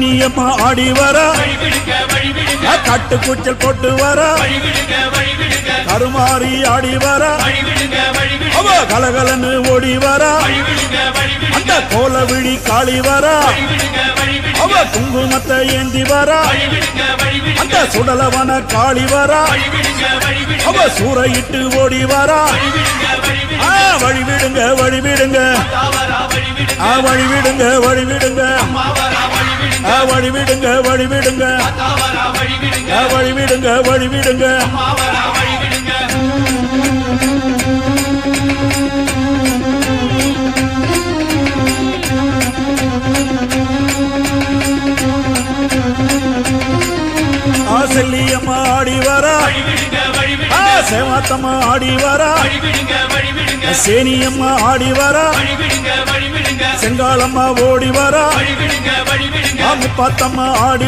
கண்ணியம்மா ஆடி வரா, கட்டு கூச்சல் போட்டு வரா, கருமாறி ஆடி வரா, அவ கலகலன்னு ஓடி வரா, அந்த கோல விழி காளி வரா, அவ குங்குமத்தை ஏந்தி வரா, அந்த சுடலவன காளி வரா, அவ சூறையிட்டு ஓடி வரா. வழிவிடுங்க வழிவிடுங்க வழிவிடுங்க வழிவிடுங்க வழிவிடுங்க வழிவிடுங்க வழிவிடுங்க வழிவிடுங்க. செல்லியம்மா ஆடி வரா, சேவாத்தம்மா ஆடி வரா, சேனியம்மா ஆடி வரா, செங்காலம்மா ஓடி வரா, முப்பாத்தம்மா ஆடி